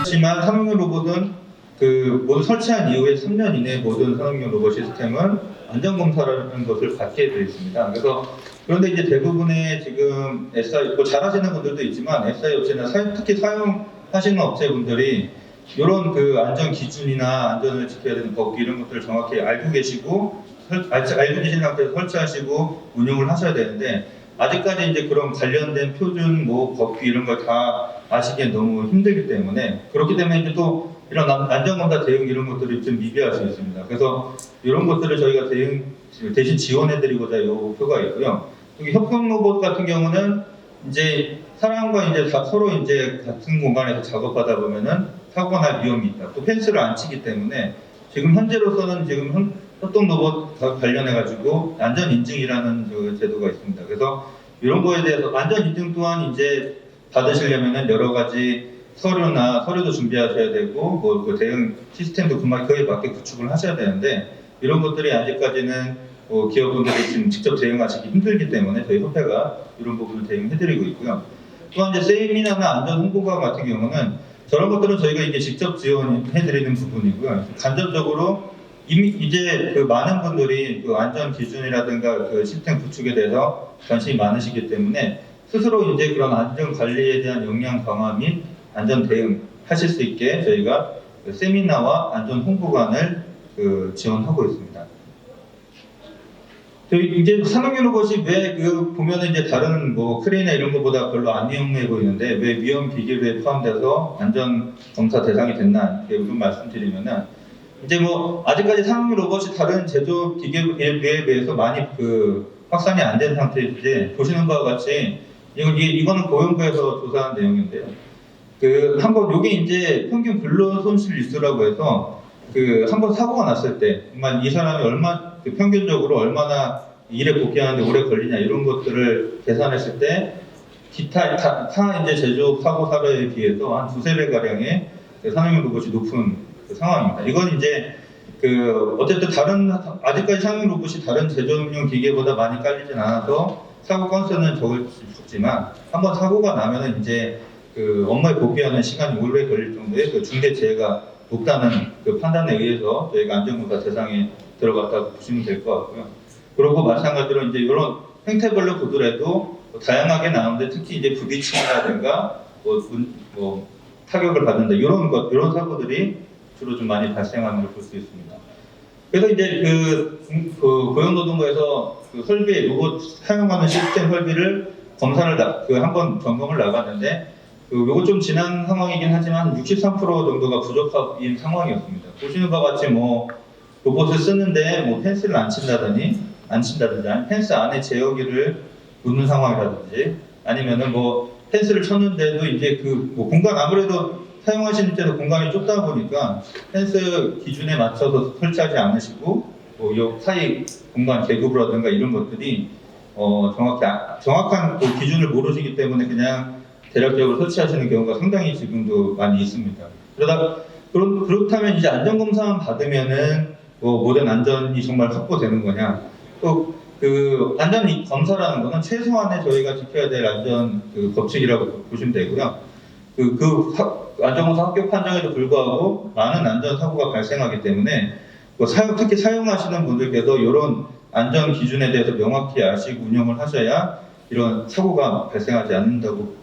그렇지만 산업용 로봇은 모두 설치한 이후에 3년 이내에 모든 산업용 로봇 시스템은 안전검사라는 것을 받게 되어 있습니다. 그런데 이제 대부분의 지금 SI, 잘하시는 분들도 있지만 SI 업체나 특히 사용하시는 업체분들이 이런 안전 기준이나 안전을 지켜야 되는 법규 이런 것들을 정확히 알고 계시고 알고 계신 상태에서 설치하시고 운영을 하셔야 되는데 아직까지 이제 그런 관련된 표준 법규 이런 걸 다 아시기엔 너무 힘들기 때문에 그렇기 때문에 이제 또 이런 안전검사 대응 이런 것들이 좀 미비할 수 있습니다. 그래서 이런 것들을 저희가 대신 지원해드리고자 이 표가 있고요. 여기 협동 로봇 같은 경우는 이제 사람과 이제 서로 이제 같은 공간에서 작업하다 보면은 사고가 날 위험이 있다. 또 펜스를 안 치기 때문에 지금 현재로서는 지금 협동 로봇 관련해 가지고 안전 인증이라는 제도가 있습니다. 그래서 이런 거에 대해서 안전 인증 또한 이제 받으시려면은 여러 가지 서류도 준비하셔야 되고 그 대응 시스템도 그에 맞게 구축을 하셔야 되는데 이런 것들이 아직까지는 기업분들이 지금 직접 대응하시기 힘들기 때문에 저희 협회가 이런 부분을 대응해드리고 있고요. 또한 이제 세미나나 안전 홍보관 같은 경우는 저런 것들은 저희가 이게 직접 지원해드리는 부분이고요. 간접적으로 이미 이제 많은 분들이 안전 기준이라든가 시스템 구축에 대해서 관심이 많으시기 때문에 스스로 이제 그런 안전 관리에 대한 역량 강화 및 안전 대응 하실 수 있게 저희가 세미나와 안전 홍보관을 지원하고 있습니다. 저희 이제 산업용 로봇이 왜 보면은 이제 다른 크레인이나 이런 것보다 별로 안 위험해 보이는데 왜 위험 기계에 포함돼서 안전 검사 대상이 됐나 이렇게 말씀드리면은 이제 아직까지 산업용 로봇이 다른 제조 기계에 비해서 많이 확산이 안 된 상태인데 보시는 바와 같이 이거는 고용부에서 조사한 내용인데요. 한번 요게 이제 평균 근로 손실 일수라고 해서 한번 사고가 났을 때 정말 이 사람이 평균적으로 얼마나 일에 복귀하는데 오래 걸리냐 이런 것들을 계산했을 때 기타 이제 제조업 사고 사례에 비해서 한 두세 배 가량의 산업용 로봇이 높은 상황입니다. 이건 이제 어쨌든 아직까지 산업용 로봇이 다른 제조업용 기계보다 많이 깔리진 않아서 사고 건수는 적지만 한번 사고가 나면은 이제 업무에 복귀하는 시간이 오래 걸릴 정도의 중대 재해가 높다는 판단에 의해서 저희가 안전검사 대상에 들어갔다고 보시면 될 것 같고요. 그리고 마찬가지로 이제 이런 행태별로 보더라도 다양하게 나오는데 특히 이제 부딪힘이라든가 타격을 받는다 이런 사고들이 주로 좀 많이 발생하는 걸 볼 수 있습니다. 그래서 이제 고용노동부에서 로봇 사용하는 시스템 설비를 검사를 한번 점검을 나갔는데 요거 좀 지난 상황이긴 하지만 63% 정도가 부족한 상황이었습니다. 보시는 바와 같이 로봇을 쓰는데 펜스를 안 친다든지 펜스 안에 제어기를 놓는 상황이라든지 아니면은 펜스를 쳤는데도 이제 공간 아무래도 사용하시는 때도 공간이 좁다 보니까 펜스 기준에 맞춰서 설치하지 않으시고 요 사이 공간 계급이라든가 이런 것들이 정확한 기준을 모르시기 때문에 그냥 대략적으로 설치하시는 경우가 상당히 지금도 많이 있습니다. 그렇다면 이제 안전검사만 받으면은 모든 안전이 정말 확보되는 거냐? 또 안전 검사라는 거는 최소한의 저희가 지켜야 될 안전 법칙이라고 보시면 되고요. 안전검사 합격 판정에도 불구하고 많은 안전 사고가 발생하기 때문에 특히 사용하시는 분들께서 이런 안전 기준에 대해서 명확히 아시고 운영을 하셔야 이런 사고가 발생하지 않는다고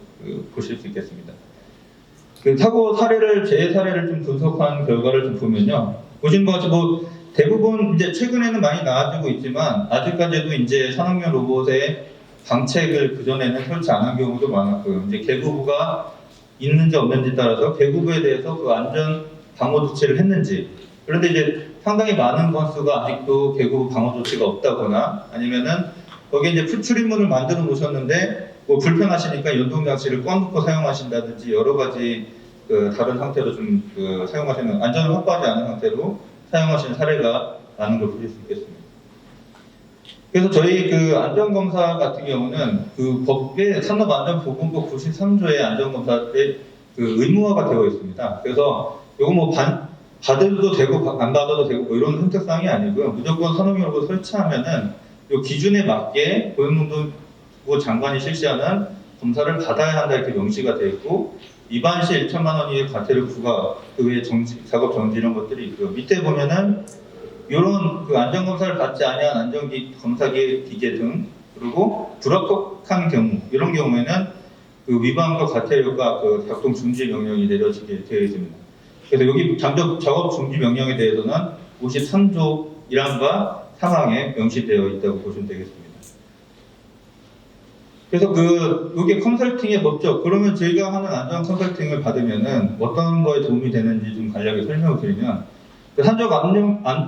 보실 수 있겠습니다. 사고 재해 사례를 좀 분석한 결과를 좀 보면요. 보신 바와 같이 대부분 이제 최근에는 많이 나아지고 있지만 아직까지도 이제 산업용 로봇의 방책을 그전에는 설치 안 한 경우도 많았고요. 이제 계급부가 있는지 없는지 따라서 계급부에 대해서 안전 방어 조치를 했는지 그런데 이제 상당히 많은 건수가 아직도 계급부 방어 조치가 없다거나 아니면은 거기에 이제 출입문을 만들어 놓으셨는데 불편하시니까 연동 장치를 꽉 묶고 사용하신다든지 여러 가지 다른 상태로 좀 사용하시는 안전을 확보하지 않은 상태로 사용하시는 사례가 많은 걸 보실 수 있겠습니다. 그래서 저희 안전검사 같은 경우는 법의 산업안전보건법 93조의 안전검사에 의무화가 되어 있습니다. 그래서 이거 받아도 되고 안 받아도 되고 이런 선택사항이 아니고요. 무조건 산업용 로봇 설치하면은 이 기준에 맞게 고용노동부 장관이 실시하는 검사를 받아야 한다 이렇게 명시가 되어 있고 위반 시 1천만 원 이하의 과태료 부과, 그 외에 작업 정지 이런 것들이 있고요. 밑에 보면은 이런 그 안전검사를 받지 아니한 안전검사기 기계 등, 그리고 불합격한 경우, 이런 경우에는 그 위반과 과태료가 그 작동 중지 명령이 내려지게 되어 있습니다. 그래서 여기 작업 중지 명령에 대해서는 53조 1항과 상항에 명시되어 있다고 보시면 되겠습니다. 그래서 이게 컨설팅의 목적, 그러면 저희가 하는 안전 컨설팅을 받으면은 어떤 거에 도움이 되는지 좀 간략히 설명을 드리면,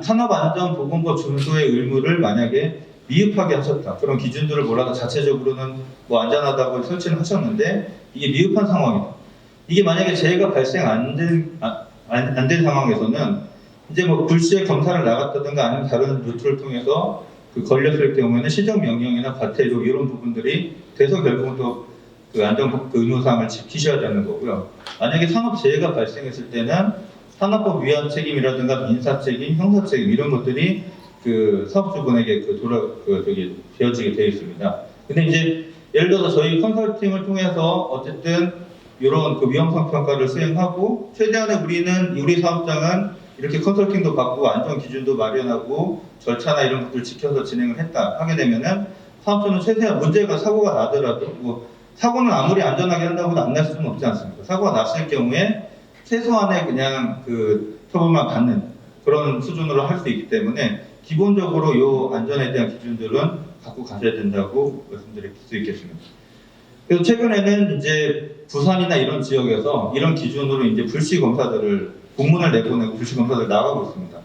산업안전보건법 준수의 의무를 만약에 미흡하게 하셨다. 그런 기준들을 몰라서 자체적으로는 뭐 안전하다고 설치를 하셨는데 이게 미흡한 상황이다. 이게 만약에 재해가 발생 안 된 상황에서는 이제 뭐 불시에 검사를 나갔다든가 아니면 다른 루트를 통해서 걸렸을 경우에는 시정 명령이나 과태료 이런 부분들이 돼서 결국은 또 그 안전 의무사항을 지키셔야 되는 거고요. 만약에 산업 재해가 발생했을 때는 산업법 위반 책임이라든가 민사 책임, 형사 책임 이런 것들이 그 사업주분에게 되어지게 되어 있습니다. 근데 이제 예를 들어서 저희 컨설팅을 통해서 어쨌든 이런 그 위험성 평가를 수행하고 최대한의 우리 사업장은 이렇게 컨설팅도 받고 안전 기준도 마련하고 절차나 이런 것들을 지켜서 진행을 하게 되면은 사업주는 최대한 사고가 나더라도 뭐 사고는 아무리 안전하게 한다고 해도 안 날 수는 없지 않습니까? 사고가 났을 경우에 최소한의 그냥 그 처벌만 받는 그런 수준으로 할 수 있기 때문에 기본적으로 이 안전에 대한 기준들은 갖고 가셔야 된다고 말씀드릴 수 있겠습니다. 그래서 최근에는 이제 부산이나 이런 지역에서 이런 기준으로 이제 불시 검사들을 공문을 내보내고 불시 검사들 나가고 있습니다.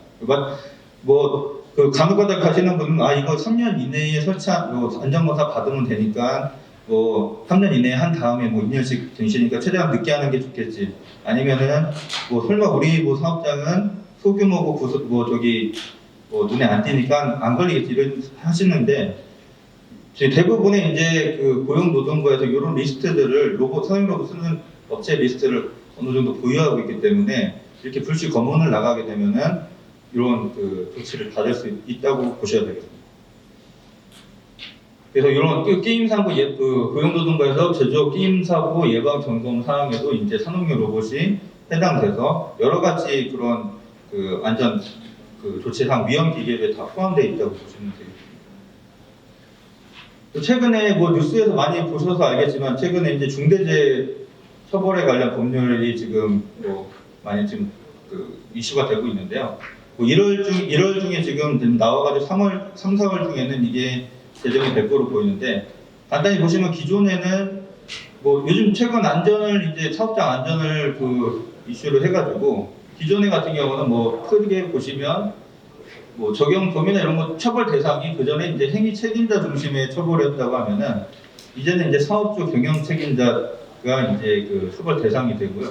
그 간혹가다 가시는 분은 이거 3년 이내에 설치한 안전검사 받으면 되니까 뭐 3년 이내에 한 다음에 뭐 2년씩 되시니까 최대한 늦게 하는 게 좋겠지. 아니면은 뭐 설마 우리 뭐 사업장은 소규모고 눈에 안 띄니까 안 걸리겠지 이런 하시는데 대부분의 이제 그 고용노동부에서 이런 리스트들을 사용 로봇 쓰는 업체 리스트를 어느 정도 보유하고 있기 때문에 이렇게 불시 검문을 나가게 되면은 이런 그 조치를 받을 수 있다고 보셔야 되겠습니다. 그래서 이런 게임 사고 고용노동부에서 제조업 게임 사고 예방 점검 사항에도 이제 산업용 로봇이 해당돼서 여러 가지 그런 그 안전 조치상 위험 기계에 다 포함되어 있다고 보시면 되겠습니다. 최근에 뭐 뉴스에서 많이 보셔서 알겠지만 최근에 이제 중대재해 처벌에 관련 법률이 지금 많이 지금 이슈가 되고 있는데요. 1월 중에 지금 나와가지고 3, 4월 중에는 이게 제정이 될 거로 보이는데 간단히 보시면 기존에는 요즘 최근 안전을 이제 사업장 안전을 이슈로 해가지고 기존에 같은 경우는 크게 보시면 적용 범위나 이런 거 처벌 대상이 그 전에 이제 행위 책임자 중심의 처벌이었다고 하면은 이제는 이제 사업주 경영 책임자가 이제 처벌 대상이 되고요.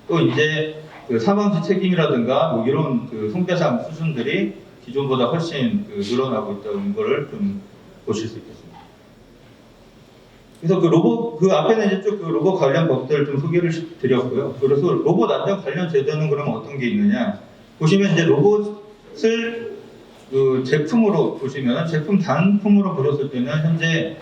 또 이제 사망시 책임이라든가 이런 손배상 수준들이 기존보다 훨씬 늘어나고 있다는 거를 좀 보실 수 있겠습니다. 그래서 앞에는 이제 쭉 로봇 관련 법들 좀 소개를 드렸고요. 그래서 로봇 안전 관련 제도는 그럼 어떤 게 있느냐? 보시면 이제 로봇을 제품으로 보시면 제품 단품으로 보셨을 때는 현재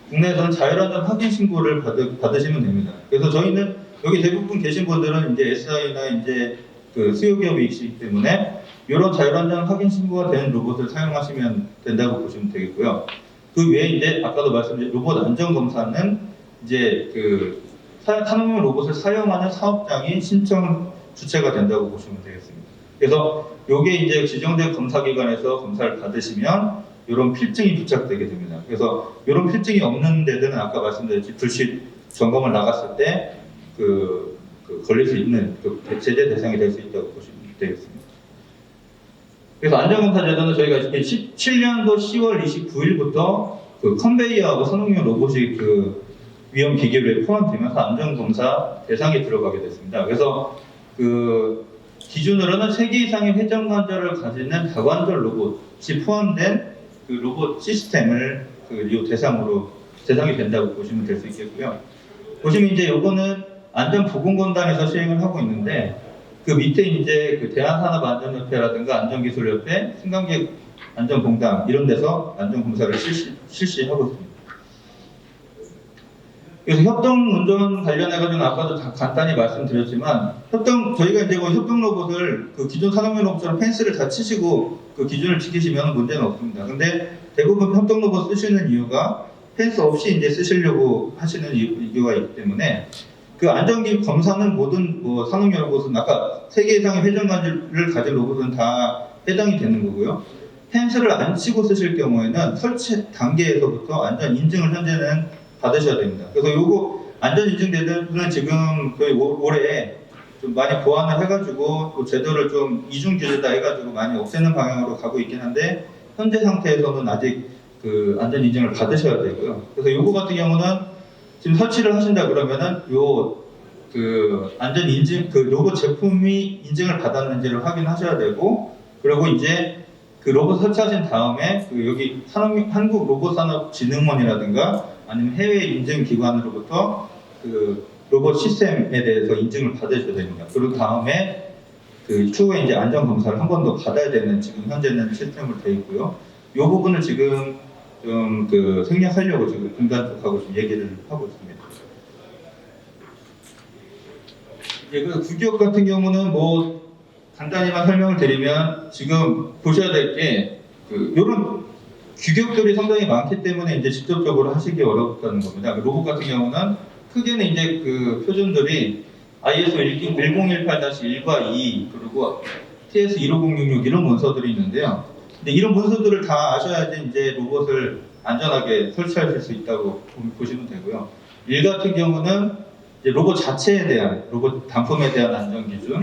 국내에서는 자율안전 확인 신고를 받으시면 됩니다. 그래서 저희는 여기 대부분 계신 분들은 이제 SI나 이제 수요기업이시기 때문에 이런 자율안전 확인 신고가 되는 로봇을 사용하시면 된다고 보시면 되겠고요. 그 외에 이제 아까도 말씀드린 로봇 안전 검사는 이제 산업용 로봇을 사용하는 사업장이 신청 주체가 된다고 보시면 되겠습니다. 그래서 요게 이제 지정된 검사기관에서 검사를 받으시면 이런 필증이 부착되게 됩니다. 그래서 이런 필증이 없는 데들은 아까 말씀드렸듯이 불시 점검을 나갔을 때 걸릴 수 있는 제재 대상이 될 수 있다고 보시면 되겠습니다. 그래서 안전검사 제도는 저희가 17년도 10월 29일부터 컨베이어하고 산업용 로봇이 위험 기계로에 포함되면서 안전검사 대상에 들어가게 됐습니다. 그래서 기준으로는 3개 이상의 회전 관절을 가지는 다관절 로봇이 포함된 로봇 시스템을 대상이 된다고 보시면 될 수 있겠고요. 보시면 이제 요거는 안전보건공단에서 시행을 하고 있는데 밑에 이제 대한산업안전협회라든가 안전기술협회, 승강기 안전공단 이런 데서 안전검사를 실시하고 있습니다. 그래서 협동 운전 관련해가지고는 아까도 간단히 말씀드렸지만 저희가 이제 뭐 협동 로봇을 그 기존 산업용 로봇처럼 펜스를 다 치시고 그 기준을 지키시면 문제는 없습니다. 근데 대부분 협동 로봇 쓰시는 이유가 펜스 없이 이제 쓰시려고 하시는 이유가 있기 때문에 그 안전기 검사는 모든 뭐 산업용 로봇은 아까 3개 이상의 회전관을 가진 로봇은 다 해당이 되는 거고요. 펜스를 안 치고 쓰실 경우에는 설치 단계에서부터 안전 인증을 현재는 받으셔야 됩니다. 그래서 요거 안전 인증 제도는 지금 거의 올해 좀 많이 보완을 해가지고 또 제도를 좀 이중 규제다 해가지고 많이 없애는 방향으로 가고 있긴 한데 현재 상태에서는 아직 그 안전 인증을 받으셔야 되고요. 그래서 요거 같은 경우는 지금 설치를 하신다 그러면은 요 그 안전 인증 그 로봇 제품이 인증을 받았는지를 확인하셔야 되고 그리고 이제 그 로봇 설치하신 다음에 그 여기 한국 로봇산업진흥원이라든가 아니면 해외 인증 기관으로부터 그 로봇 시스템에 대해서 인증을 받으셔야 됩니다. 그리고 다음에 그 추후에 이제 안전 검사를 한 번 더 받아야 되는 지금 현재는 시스템으로 되어 있고요. 이 부분을 지금 좀 그 생략하려고 지금 공단 쪽하고 좀 얘기를 하고 있습니다. 예, 그 규격 같은 경우는 뭐 간단히만 설명을 드리면 지금 보셔야 될 게 그 이런 규격들이 상당히 많기 때문에 이제 직접적으로 하시기 어렵다는 겁니다. 로봇 같은 경우는 크게는 이제 그 표준들이 ISO 1018-1과 2 그리고 TS 15066 이런 문서들이 있는데요. 근데 이런 문서들을 다 아셔야지 이제 로봇을 안전하게 설치하실 수 있다고 보시면 되고요. 1 같은 경우는 이제 로봇 자체에 대한 로봇 단품에 대한 안전 기준,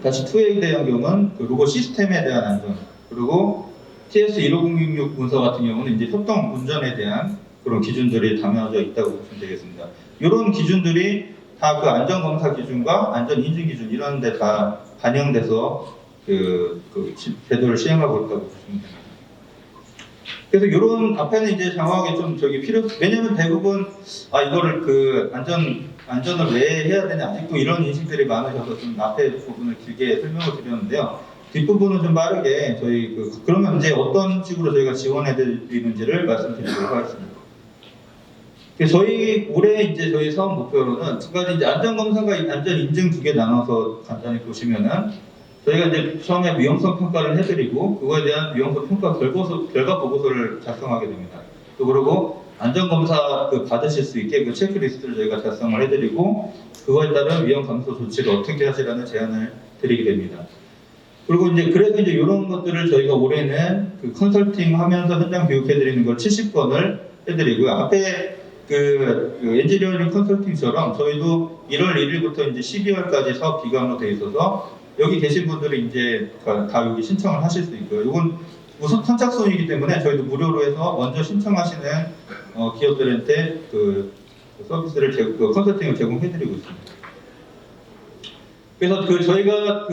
다시 2에 대한 경우는 그 로봇 시스템에 대한 안전, 그리고 TS 15066 문서 같은 경우는 이제 협동 운전에 대한 그런 기준들이 담겨져 있다고 보시면 되겠습니다. 이런 기준들이 다 그 안전 검사 기준과 안전 인증 기준 이런 데 다 반영돼서 그 제도를 시행하고 있다고 보시면 됩니다. 그래서 이런 앞에는 이제 장황하게 좀 왜냐면 대부분 이거를 그 안전을 왜 해야 되냐 아직도 이런 인식들이 많으셔서 좀 앞에 부분을 길게 설명을 드렸는데요. 뒷부분은 좀 빠르게 저희 그러면 이제 어떤 식으로 저희가 지원해 드리는지를 말씀드리도록 하겠습니다. 저희 올해 이제 저희 사업 목표로는 두 가지 이제 안전 검사가 안전 인증 2개 나눠서 간단히 보시면은 저희가 이제 처음에 위험성 평가를 해드리고 그거에 대한 위험성 평가 결과 보고서를 작성하게 됩니다. 또 그리고 안전 검사 받으실 수 있게 그 체크리스트를 저희가 작성을 해드리고 그거에 따른 위험 감소 조치를 어떻게 하시라는 제안을 드리게 됩니다. 그리고 이제 그래서 이제 이런 것들을 저희가 올해는 그 컨설팅 하면서 현장 교육해드리는 걸 70건을 해드리고요. 앞에 그 엔지니어링 컨설팅처럼 저희도 1월 1일부터 이제 12월까지 사업 기간으로 되어 있어서 여기 계신 분들이 이제 다 여기 신청을 하실 수 있고요. 이건 우선 선착순이기 때문에 저희도 무료로 해서 먼저 신청하시는 기업들한테 그 서비스를 컨설팅을 제공해드리고 있습니다. 그래서 저희가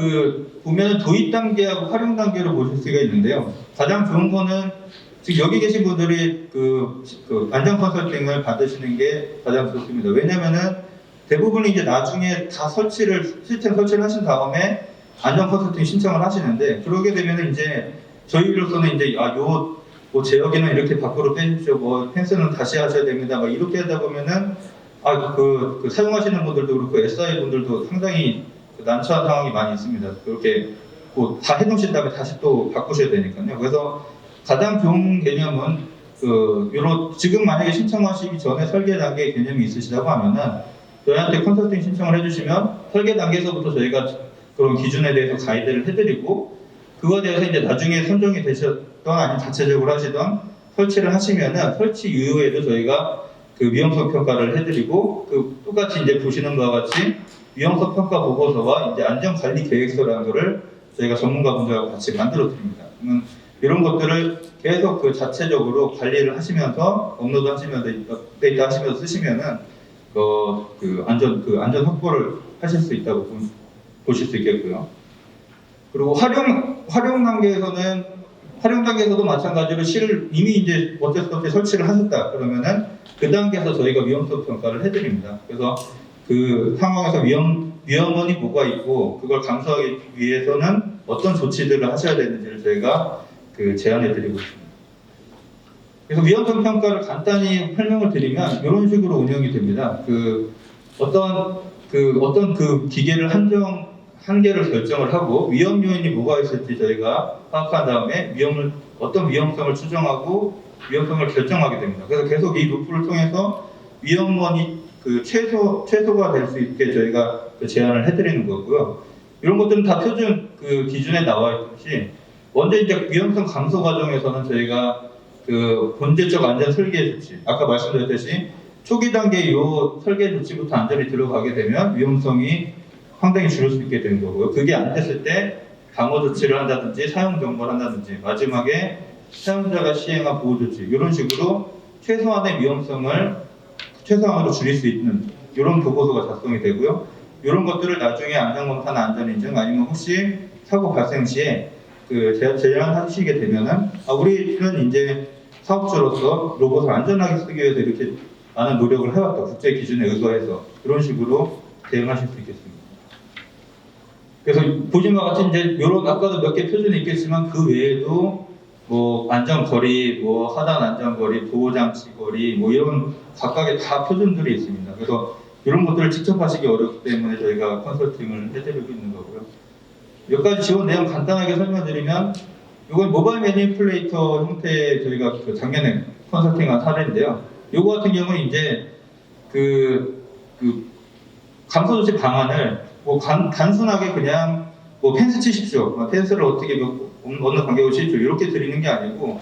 보면 도입 단계하고 활용 단계로 보실 수가 있는데요. 가장 좋은 거는 지금 여기 계신 분들이 안전 컨설팅을 받으시는 게 가장 좋습니다. 왜냐면은 대부분 이제 나중에 다 시스템 설치를 하신 다음에 안전 컨설팅 신청을 하시는데 그러게 되면은 이제 저희로서는 이제 뭐 제어기는 이렇게 밖으로 빼십시오. 뭐 펜스는 다시 하셔야 됩니다. 막 이렇게 하다 보면은 사용하시는 분들도 그렇고 SI 분들도 상당히 난처한 상황이 많이 있습니다. 그렇게 다 해놓으신 다음에 다시 또 바꾸셔야 되니까요. 그래서 가장 좋은 개념은 지금 만약에 신청하시기 전에 설계 단계 개념이 있으시다고 하면은 저희한테 컨설팅 신청을 해주시면 설계 단계에서부터 저희가 그런 기준에 대해서 가이드를 해드리고 그거에 대해서 이제 나중에 선정이 되셨던 아니면 자체적으로 하시던 설치를 하시면은 설치 이후에도 저희가 그 위험성 평가를 해드리고 똑같이 이제 보시는 것과 같이 위험성 평가 보고서와 이제 안전관리 계획서라는 것을 저희가 전문가분들하고 같이 만들어 드립니다. 그러면 이런 것들을 계속 자체적으로 관리를 하시면서 업로드 하시면서 업데이트 하시면서 쓰시면은 안전 확보를 하실 수 있다고 보실 수 있겠고요. 그리고 활용 단계에서도 마찬가지로 이미 이제 어쩔 수 없이 설치를 하셨다 그러면은 그 단계에서 저희가 위험성 평가를 해드립니다. 그래서 그 상황에서 위험원이 뭐가 있고 그걸 감수하기 위해서는 어떤 조치들을 하셔야 되는지를 저희가 제안해 드리고 있습니다. 그래서 위험성 평가를 간단히 설명을 드리면 이런 식으로 운영이 됩니다. 어떤 기계를 한계를 결정을 하고 위험 요인이 뭐가 있을지 저희가 파악한 다음에 어떤 위험성을 추정하고 위험성을 결정하게 됩니다. 그래서 계속 이 루프를 통해서 위험원이 최소가 될 수 있게 저희가 제안을 해드리는 거고요. 이런 것들은 다 표준 기준에 나와 있듯이 먼저 이제 위험성 감소 과정에서는 저희가 본질적 안전 설계 조치, 아까 말씀드렸듯이 초기 단계 이 설계 조치부터 안전이 들어가게 되면 위험성이 상당히 줄을 수 있게 되는 거고요. 그게 안 됐을 때 방어 조치를 한다든지 사용 정보를 한다든지 마지막에 사용자가 시행한 보호 조치 이런 식으로 최소한의 위험성을 최소한으로 줄일 수 있는 이런 보고서가 작성이 되고요. 이런 것들을 나중에 안전검사나 안전인증 아니면 혹시 사고 발생 시에 제안하시게 되면은 우리는 이제 사업주로서 로봇을 안전하게 쓰기 위해서 이렇게 많은 노력을 해왔다. 국제 기준에 의거해서 이런 식으로 대응하실 수 있겠습니다. 그래서 보신 것 같이 이제 이런 아까도 몇 개 표준이 있겠지만 그 외에도 뭐 안전거리, 뭐 하단 안전거리, 보호장치 거리, 뭐 이런 각각의 다 표준들이 있습니다. 그래서 이런 것들을 직접 하시기 어렵기 때문에 저희가 컨설팅을 해드리고 있는 거고요. 몇 가지 지원 내용 간단하게 설명드리면 이건 모바일 매니플레이터 형태의 저희가 작년에 컨설팅한 사례인데요. 이거 같은 경우는 이제 감소 조치 방안을 뭐 단순하게 그냥 뭐 펜스 치십시오, 펜스를 어떻게 어느 간격을 치십시오 이렇게 드리는 게 아니고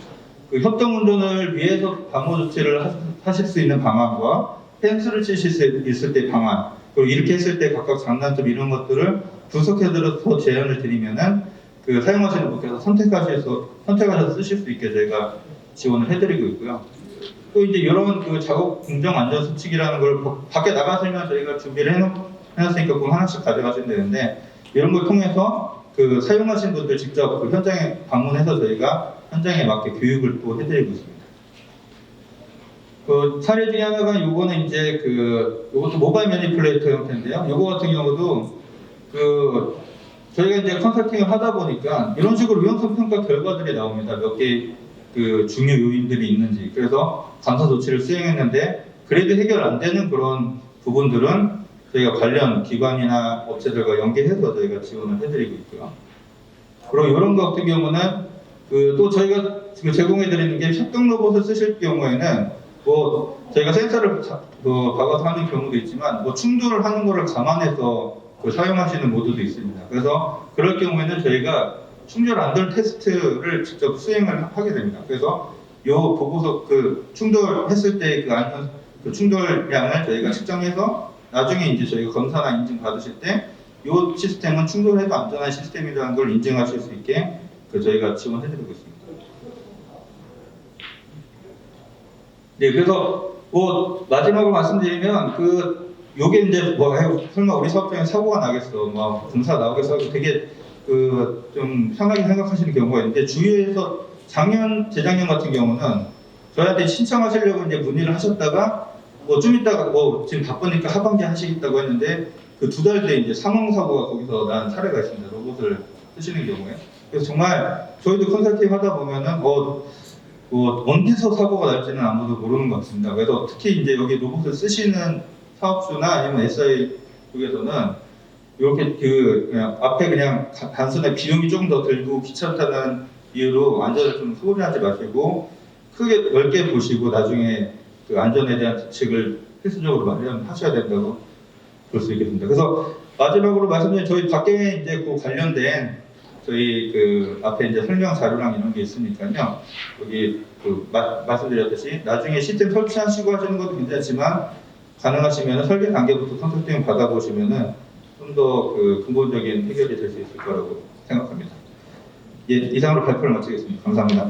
협동 운전을 위해서 방어 조치를 하실 수 있는 방안과 펜스를 치실 수 있을 때 방안 그리고 이렇게 했을 때 각각 장단점 이런 것들을 분석해드려서 제안을 드리면은 사용하시는 분께서 선택하셔서 쓰실 수 있게 저희가 지원을 해드리고 있고요. 또 이제 이런 작업 공정 안전 수칙이라는 걸 밖에 나가시면 저희가 준비를 해놨으니까 그거 하나씩 가져가시면 되는데 이런 걸 통해서 사용하신 분들 직접 현장에 방문해서 저희가 현장에 맞게 교육을 또 해드리고 있습니다. 사례 중에 하나가 요거는 이제 요것도 모바일 매니플레이터 형태인데요. 요거 같은 경우도 저희가 이제 컨설팅을 하다 보니까 이런 식으로 위험성 평가 결과들이 나옵니다. 몇 개 중요 요인들이 있는지. 그래서 감사 조치를 수행했는데 그래도 해결 안 되는 그런 부분들은 저희가 관련 기관이나 업체들과 연계해서 저희가 지원을 해드리고 있고요. 그리고 이런 것 같은 경우는 또 저희가 지금 제공해드리는 게 협동 로봇을 쓰실 경우에는 뭐 저희가 센서를 박아서 하는 경우도 있지만 뭐 충돌을 하는 거를 감안해서 사용하시는 모드도 있습니다. 그래서 그럴 경우에는 저희가 충돌 안전 테스트를 직접 수행을 하게 됩니다. 그래서 요 보고서 충돌했을 때 안전 충돌량을 저희가 측정해서 나중에 이제 저희가 검사나 인증 받으실 때 요 시스템은 충돌해도 안전한 시스템이라는 걸 인증하실 수 있게 저희가 지원해드리고 있습니다. 네, 그래서 뭐 마지막으로 말씀드리면 요게 이제 설마 우리 사업장에 사고가 나겠어, 뭐 공사 나오겠어, 되게 좀 편하게 생각하시는 경우가 있는데 주위에서 재작년 같은 경우는 저희한테 신청하시려고 이제 문의를 하셨다가 뭐 좀 있다가 지금 바쁘니까 하반기 하시겠다고 했는데 2달 뒤에 이제 사망 사고가 거기서 난 사례가 있습니다. 로봇을 쓰시는 경우에. 그래서 정말 저희도 컨설팅 하다 보면은 언제서 사고가 날지는 아무도 모르는 것 같습니다. 그래서 특히 이제 여기 로봇을 쓰시는 사업주나 아니면 SI 쪽에서는 이렇게 그냥 앞에 그냥 단순히 비용이 조금 더 들고 귀찮다는 이유로 안전을 좀 소홀히하지 마시고 크게 넓게 보시고 나중에 안전에 대한 대책을 필수적으로 마련하셔야 된다고 볼 수 있겠습니다. 그래서 마지막으로 말씀드린 저희 밖에 이제 관련된 저희 앞에 이제 설명 자료랑 이런 게 있으니까요. 여기 말씀드렸듯이 나중에 시스템 설치하시고 하시는 것도 괜찮지만 가능하시면 설계 단계부터 컨설팅 받아보시면은 좀 더 근본적인 해결이 될 수 있을 거라고 생각합니다. 예, 이상으로 발표를 마치겠습니다. 감사합니다.